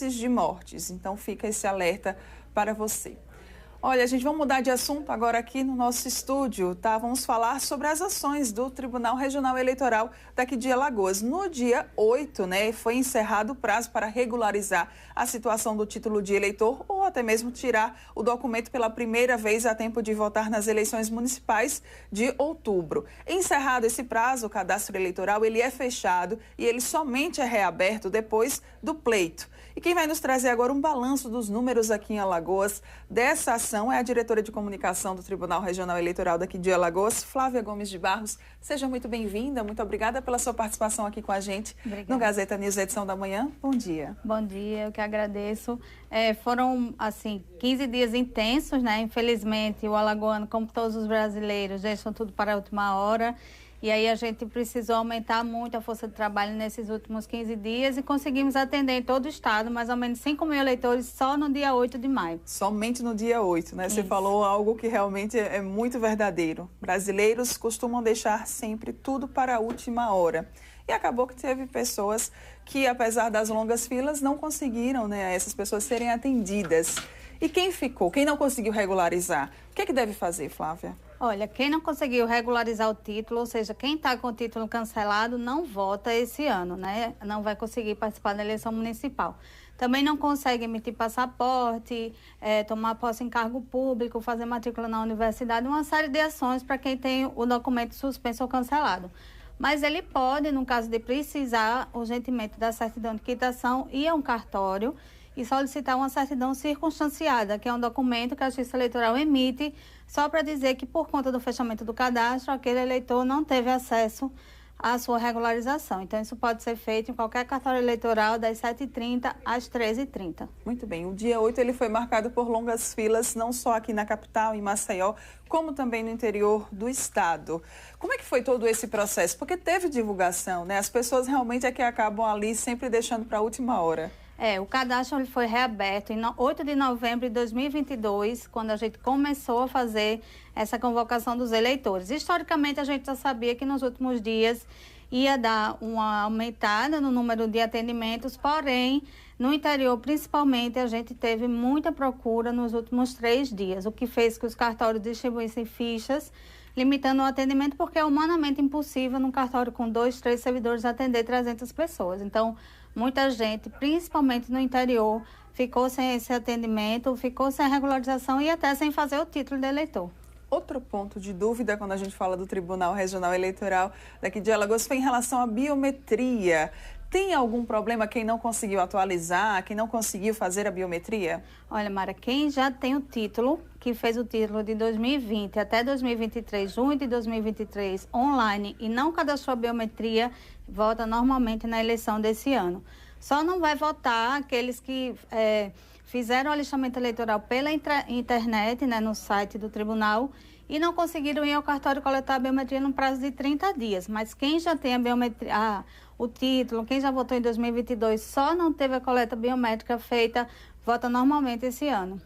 de mortes. Então fica esse alerta para você. Olha, gente, vamos mudar de assunto agora aqui no nosso estúdio, tá? Vamos falar sobre as ações do Tribunal Regional Eleitoral daqui de Alagoas. No dia 8, né, foi encerrado o prazo para regularizar a situação do título de eleitor ou até mesmo tirar o documento pela primeira vez a tempo de votar nas eleições municipais de outubro. Encerrado esse prazo, o cadastro eleitoral ele é fechado e ele somente é reaberto depois do pleito. E quem vai nos trazer agora um balanço dos números aqui em Alagoas dessa ação é a diretora de comunicação do Tribunal Regional Eleitoral daqui de Alagoas, Flávia Gomes de Barros. Seja muito bem-vinda, muito obrigada pela sua participação aqui com a gente no Gazeta News edição da manhã. Bom dia. Bom dia, eu que agradeço. Foram, assim, 15 dias intensos, né? Infelizmente, o alagoano, como todos os brasileiros, deixam tudo para a última hora. E aí a gente precisou aumentar muito a força de trabalho nesses últimos 15 dias e conseguimos atender em todo o estado mais ou menos 5 mil eleitores só no dia 8 de maio. Somente no dia 8, né? Isso. Você falou algo que realmente é muito verdadeiro. Brasileiros costumam deixar sempre tudo para a última hora. E acabou que teve pessoas que, apesar das longas filas, não conseguiram, né, essas pessoas serem atendidas. E quem ficou? Quem não conseguiu regularizar? O que é que deve fazer, Flávia? Olha, quem não conseguiu regularizar o título, ou seja, quem está com o título cancelado, não vota esse ano, né? Não vai conseguir participar da eleição municipal. Também não consegue emitir passaporte, tomar posse em cargo público, fazer matrícula na universidade, uma série de ações para quem tem o documento suspenso ou cancelado. Mas ele pode, no caso de precisar urgentemente da certidão de quitação, ir a um cartório e solicitar uma certidão circunstanciada, que é um documento que a Justiça Eleitoral emite só para dizer que, por conta do fechamento do cadastro, aquele eleitor não teve acesso à sua regularização. Então, isso pode ser feito em qualquer cartório eleitoral das 7h30 às 13h30. Muito bem. O dia 8 ele foi marcado por longas filas, não só aqui na capital, em Maceió, como também no interior do estado. Como é que foi todo esse processo? Porque teve divulgação, né? As pessoas realmente é que acabam ali sempre deixando para a última hora. O cadastro foi reaberto em 8 de novembro de 2022, quando a gente começou a fazer essa convocação dos eleitores. Historicamente, a gente já sabia que nos últimos dias ia dar uma aumentada no número de atendimentos, porém, no interior, principalmente, a gente teve muita procura nos últimos 3 dias, o que fez que os cartórios distribuíssem fichas, limitando o atendimento, porque é humanamente impossível num cartório com 2, 3 servidores atender 300 pessoas. Então, muita gente, principalmente no interior, ficou sem esse atendimento, ficou sem regularização e até sem fazer o título de eleitor. Outro ponto de dúvida quando a gente fala do Tribunal Regional Eleitoral daqui de Alagoas foi em relação à biometria. Tem algum problema quem não conseguiu atualizar, quem não conseguiu fazer a biometria? Olha, Mara, quem já tem o título, que fez o título de 2020 até 2023, junho de 2023, online e não cadastrou a biometria, vota normalmente na eleição desse ano. Só não vai votar aqueles que fizeram o alistamento eleitoral pela internet, né, no site do tribunal, e não conseguiram ir ao cartório coletar a biometria no prazo de 30 dias. Mas quem já tem a biometria, o título, quem já votou em 2022, só não teve a coleta biométrica feita, vota normalmente esse ano.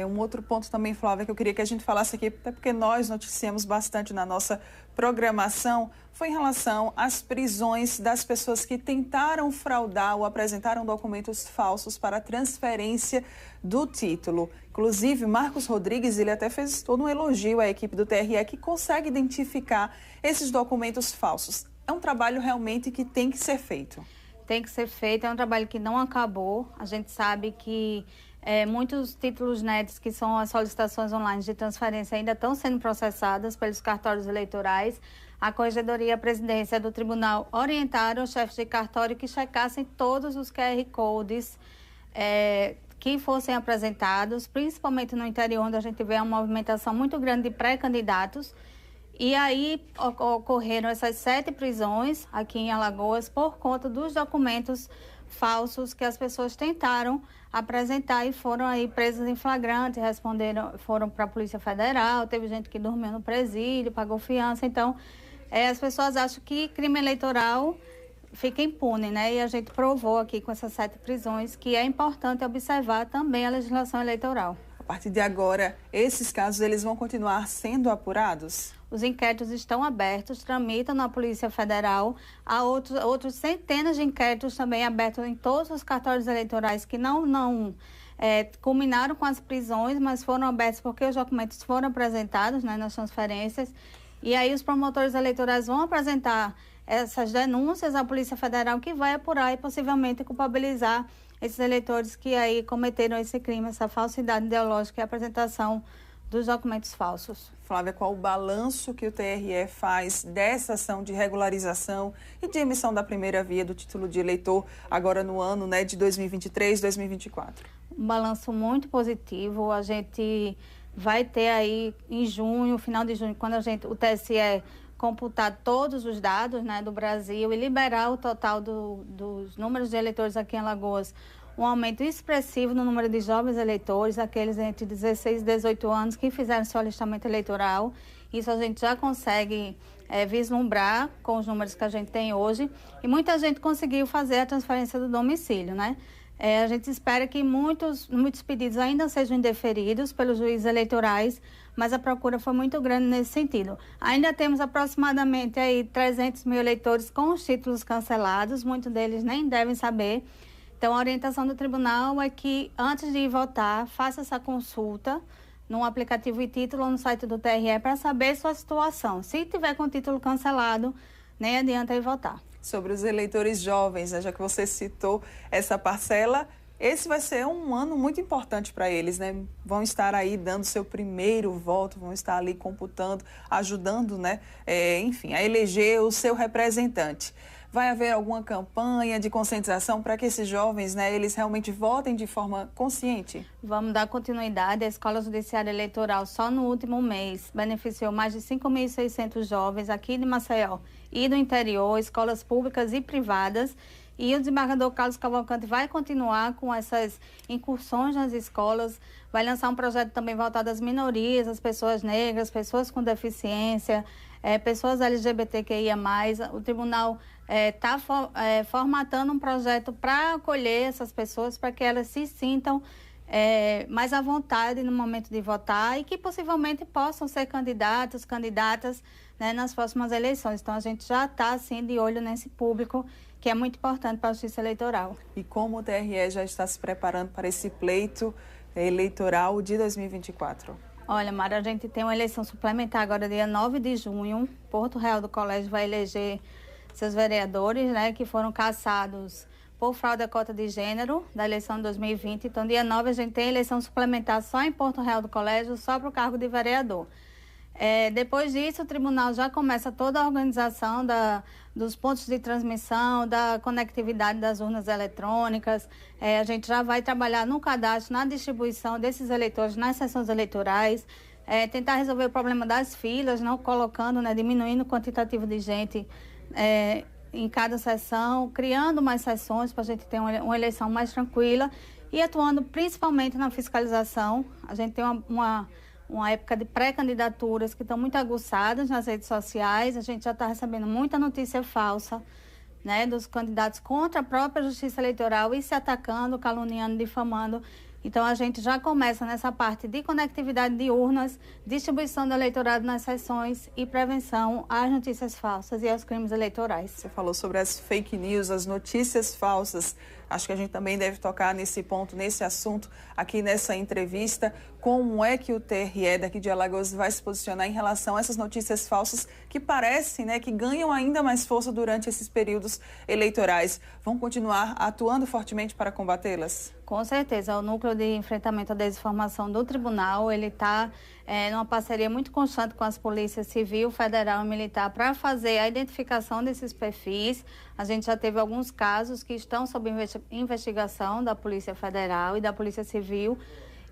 Um outro ponto também, Flávia, que eu queria que a gente falasse aqui, até porque nós noticiamos bastante na nossa programação, foi em relação às prisões das pessoas que tentaram fraudar ou apresentaram documentos falsos para a transferência do título. Inclusive, Marcos Rodrigues, ele até fez todo um elogio à equipe do TRE que consegue identificar esses documentos falsos. É um trabalho realmente que tem que ser feito. Tem que ser feito, é um trabalho que não acabou. A gente sabe que muitos títulos NETs, que são as solicitações online de transferência, ainda estão sendo processadas pelos cartórios eleitorais. A Corregedoria e a Presidência do Tribunal orientaram os chefes de cartório que checassem todos os QR Codes que fossem apresentados, principalmente no interior, onde a gente vê uma movimentação muito grande de pré-candidatos. E aí ocorreram essas 7 prisões aqui em Alagoas por conta dos documentos falsos que as pessoas tentaram apresentar e foram aí presas em flagrante, foram para a Polícia Federal, teve gente que dormiu no presídio, pagou fiança. Então, as pessoas acham que crime eleitoral fica impune, né? E a gente provou aqui com essas 7 prisões que é importante observar também a legislação eleitoral. A partir de agora, esses casos eles vão continuar sendo apurados? Os inquéritos estão abertos, tramitam na Polícia Federal. Há outros centenas de inquéritos também abertos em todos os cartórios eleitorais que não culminaram com as prisões, mas foram abertos porque os documentos foram apresentados, né, nas transferências. E aí os promotores eleitorais vão apresentar essas denúncias à Polícia Federal, que vai apurar e possivelmente culpabilizar esses eleitores que aí cometeram esse crime, essa falsidade ideológica e a apresentação dos documentos falsos. Flávia, qual o balanço que o TRE faz dessa ação de regularização e de emissão da primeira via do título de eleitor agora no ano, né, de 2023, 2024? Um balanço muito positivo. A gente vai ter aí em junho, final de junho, quando o TSE computar todos os dados, né, do Brasil e liberar o total dos números de eleitores aqui em Alagoas, um aumento expressivo no número de jovens eleitores, aqueles entre 16 e 18 anos que fizeram seu alistamento eleitoral. Isso a gente já consegue vislumbrar com os números que a gente tem hoje. E muita gente conseguiu fazer a transferência do domicílio, né? A gente espera que muitos pedidos ainda sejam indeferidos pelos juízes eleitorais, mas a procura foi muito grande nesse sentido. Ainda temos aproximadamente aí 300 mil eleitores com os títulos cancelados, muitos deles nem devem saber. Então, a orientação do tribunal é que, antes de ir votar, faça essa consulta no aplicativo e-título ou no site do TRE para saber sua situação. Se tiver com o título cancelado, nem adianta ir votar. Sobre os eleitores jovens, né, já que você citou essa parcela, esse vai ser um ano muito importante para eles, né? Vão estar aí dando seu primeiro voto, vão estar ali computando, ajudando, né? Enfim, a eleger o seu representante. Vai haver alguma campanha de conscientização para que esses jovens, né, eles realmente votem de forma consciente? Vamos dar continuidade. A Escola Judiciária Eleitoral, só no último mês, beneficiou mais de 5.600 jovens aqui de Maceió e do interior, escolas públicas e privadas. E o desembargador Carlos Cavalcante vai continuar com essas incursões nas escolas, vai lançar um projeto também voltado às minorias, às pessoas negras, pessoas com deficiência, pessoas LGBTQIA+. O tribunal está formatando um projeto para acolher essas pessoas, para que elas se sintam mais à vontade no momento de votar e que possivelmente possam ser candidatos, candidatas, né, nas próximas eleições. Então, a gente já está, assim, de olho nesse público, que é muito importante para a justiça eleitoral. E como o TRE já está se preparando para esse pleito eleitoral de 2024? Olha, Mara, a gente tem uma eleição suplementar agora, dia 9 de junho. Porto Real do Colégio vai eleger seus vereadores, né, que foram cassados por fraude à cota de gênero da eleição de 2020. Então, dia 9 a gente tem eleição suplementar só em Porto Real do Colégio, só para o cargo de vereador. Depois disso, o tribunal já começa toda a organização dos pontos de transmissão, da conectividade das urnas eletrônicas. A gente já vai trabalhar no cadastro, na distribuição desses eleitores nas sessões eleitorais, tentar resolver o problema das filas, não colocando, né, diminuindo o quantitativo de gente em cada sessão, criando mais sessões para a gente ter uma eleição mais tranquila e atuando principalmente na fiscalização. A gente tem uma época de pré-candidaturas que estão muito aguçadas nas redes sociais. A gente já está recebendo muita notícia falsa, né, dos candidatos contra a própria Justiça Eleitoral e se atacando, caluniando, difamando. Então, a gente já começa nessa parte de conectividade de urnas, distribuição do eleitorado nas sessões e prevenção às notícias falsas e aos crimes eleitorais. Você falou sobre as fake news, as notícias falsas. Acho que a gente também deve tocar nesse ponto, nesse assunto, aqui nessa entrevista. Como é que o TRE daqui de Alagoas vai se posicionar em relação a essas notícias falsas que parecem, né, que ganham ainda mais força durante esses períodos eleitorais? Vão continuar atuando fortemente para combatê-las? Com certeza. O Núcleo de Enfrentamento à Desinformação do Tribunal, ele está numa parceria muito constante com as polícias civil, federal e militar para fazer a identificação desses perfis. A gente já teve alguns casos que estão sob investigação da Polícia Federal e da Polícia Civil.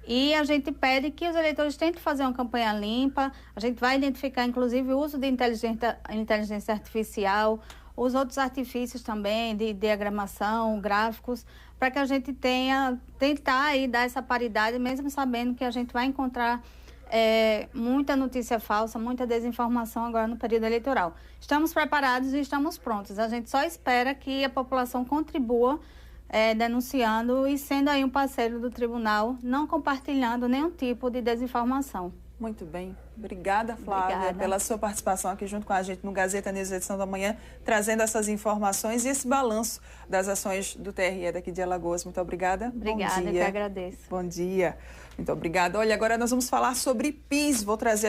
E a gente pede que os eleitores tentem fazer uma campanha limpa. A gente vai identificar, inclusive, o uso de inteligência artificial, os outros artifícios também de diagramação, gráficos, para que a gente tentar aí dar essa paridade, mesmo sabendo que a gente vai encontrar muita notícia falsa, muita desinformação agora no período eleitoral. Estamos preparados e estamos prontos. A gente só espera que a população contribua denunciando e sendo aí um parceiro do tribunal, não compartilhando nenhum tipo de desinformação. Muito bem. Obrigada, Flávia, Obrigada. pela sua participação aqui junto com a gente no Gazeta News edição da manhã, trazendo essas informações e esse balanço das ações do TRE daqui de Alagoas. Muito obrigada. Obrigada, Bom eu dia. que agradeço. Bom dia. Muito obrigada. Olha, agora nós vamos falar sobre PIS. Vou trazer aqui